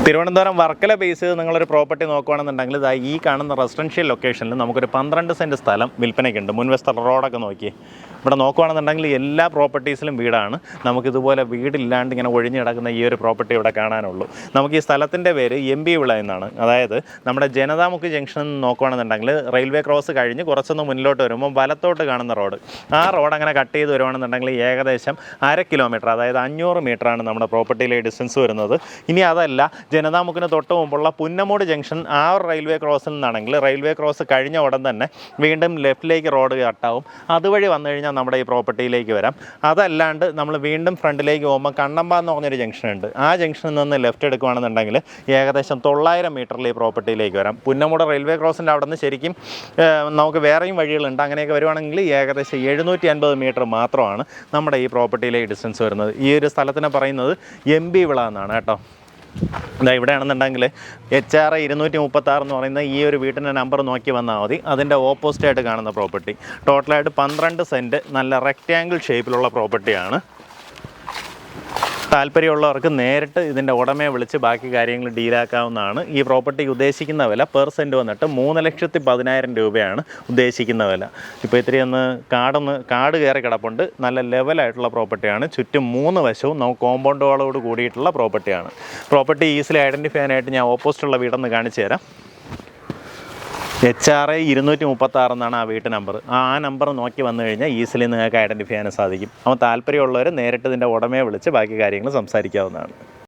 Thiruvananthapuram Varkala base ചെയ്ത് നിങ്ങളൊരു property നോക്കുകയാണെന്നുണ്ടെങ്കിൽ ഇതാ ഈ കാണുന്ന റെസിഡൻഷ്യൽ ലൊക്കേഷനിൽ നമുക്കൊരു 12 സെൻറ്റ് സ്ഥലം വിൽപ്പനയ്ക്കുണ്ട്. മുൻവശത്തെ റോഡൊക്കെ നോക്കി ഇവിടെ നോക്കുകയാണെന്നുണ്ടെങ്കിൽ എല്ലാ പ്രോപ്പർട്ടീസിലും വീടാണ്. നമുക്കിതുപോലെ വീടില്ലാണ്ട് ഇങ്ങനെ ഒഴിഞ്ഞു കിടക്കുന്ന ഈ ഒരു പ്രോപ്പർട്ടി ഇവിടെ കാണാനുള്ളൂ. നമുക്ക് ഈ സ്ഥലത്തിൻ്റെ പേര് MB വിള എന്നാണ്. അതായത് നമ്മുടെ ജനതാമുക്ക് ജംഗ്ഷനിൽ നിന്ന് നോക്കുകയാണെന്നുണ്ടെങ്കിൽ റെയിൽവേ ക്രോസ് കഴിഞ്ഞ് കുറച്ചൊന്ന് മുന്നിലോട്ട് വരുമ്പോൾ വലത്തോട്ട് കാണുന്ന റോഡ്, ആ റോഡ് അങ്ങനെ കട്ട് ചെയ്ത് വരുവാണെന്നുണ്ടെങ്കിൽ ഏകദേശം 1/2 കിലോമീറ്റർ, അതായത് 500 മീറ്ററാണ് നമ്മുടെ പ്രോപ്പർട്ടിയിലെ ഡിസ്റ്റൻസ് വരുന്നത്. ഇനി അതല്ല, ജനതാമുക്കിന് തൊട്ട് മുമ്പുള്ള പുന്നമൂട് ജംഗ്ഷൻ ആ ഒരു റെയിൽവേ ക്രോസിൽ നിന്നാണെങ്കിൽ റെയിൽവേ ക്രോസ് കഴിഞ്ഞ ഉടൻ തന്നെ വീണ്ടും ലെഫ്റ്റിലേക്ക് റോഡ് കട്ടാവും. അതുവഴി വന്നു കഴിഞ്ഞാൽ നമ്മുടെ ഈ പ്രോപ്പർട്ടിയിലേക്ക് വരാം. അതല്ലാണ്ട് നമ്മൾ വീണ്ടും ഫ്രണ്ടിലേക്ക് പോകുമ്പോൾ കണ്ണമ്പ എന്ന് പറഞ്ഞൊരു ജംഗ്ഷൻ ഉണ്ട്. ആ ജംഗ്ഷനിൽ നിന്ന് ലെഫ്റ്റ് എടുക്കുകയാണെന്നുണ്ടെങ്കിൽ ഏകദേശം 900 മീറ്ററിൽ ഈ പ്രോപ്പർട്ടിയിലേക്ക് വരാം. പുന്നമൂട് റെയിൽവേ ക്രോസിൻ്റെ അവിടെ നിന്ന് ശരിക്കും നമുക്ക് വേറെയും വഴികളുണ്ട്. അങ്ങനെയൊക്കെ വരുവാണെങ്കിൽ ഏകദേശം 750 മീറ്റർ മാത്രമാണ് നമ്മുടെ ഈ പ്രോപ്പർട്ടിയിലേക്ക് ഡിസ്റ്റൻസ് വരുന്നത്. ഈ ഒരു സ്ഥലത്തിനെ പറയുന്നത് MB വിള എന്നാണ് കേട്ടോ. ഇതാ ഇവിടെയാണെന്നുണ്ടെങ്കിൽ HR 236 എന്ന് പറയുന്ന ഈ ഒരു വീട്ടിൻ്റെ നമ്പർ നോക്കി വന്നാൽ മതി. അതിൻ്റെ ഓപ്പോസിറ്റായിട്ട് കാണുന്ന പ്രോപ്പർട്ടി ടോട്ടലായിട്ട് 12 സെൻറ്റ് നല്ല റെക്റ്റാങ്കിൾ ഷേപ്പിലുള്ള പ്രോപ്പർട്ടിയാണ്. താല്പര്യമുള്ളവർക്ക് നേരിട്ട് ഇതിൻ്റെ ഉടമയെ വിളിച്ച് ബാക്കി കാര്യങ്ങൾ ഡീലാക്കാവുന്നതാണ്. ഈ പ്രോപ്പർട്ടിക്ക് ഉദ്ദേശിക്കുന്ന വില പെർ സെൻറ്റ് വന്നിട്ട് 3,10,000 രൂപയാണ് ഉദ്ദേശിക്കുന്ന വില. ഇപ്പോൾ ഇത്തിരി കാട് കയറി കിടപ്പുണ്ട്. നല്ല ലെവലായിട്ടുള്ള പ്രോപ്പർട്ടിയാണ്. ചുറ്റും 3 വശവും നമുക്ക് കോമ്പൗണ്ട് വാളോട് കൂടിയിട്ടുള്ള പ്രോപ്പർട്ടിയാണ്. പ്രോപ്പർട്ടി ഈസിലി ഐഡൻറ്റിഫൈ ചെയ്യാനായിട്ട് ഞാൻ ഓപ്പോസിറ്റുള്ള വീടൊന്ന് കാണിച്ചു തരാം. HR 236 എന്നാണ് ആ വീട്ട് നമ്പർ. ആ നമ്പർ നോക്കി വന്നു കഴിഞ്ഞാൽ ഈസിലി നിങ്ങൾക്ക് ഐഡൻറ്റിഫൈ ചെയ്യാൻ സാധിക്കും. അപ്പോൾ താല്പര്യമുള്ളവർ നേരിട്ട് ഇതിൻ്റെ ഉടമയെ വിളിച്ച് ബാക്കി കാര്യങ്ങൾ സംസാരിക്കാവുന്നതാണ്.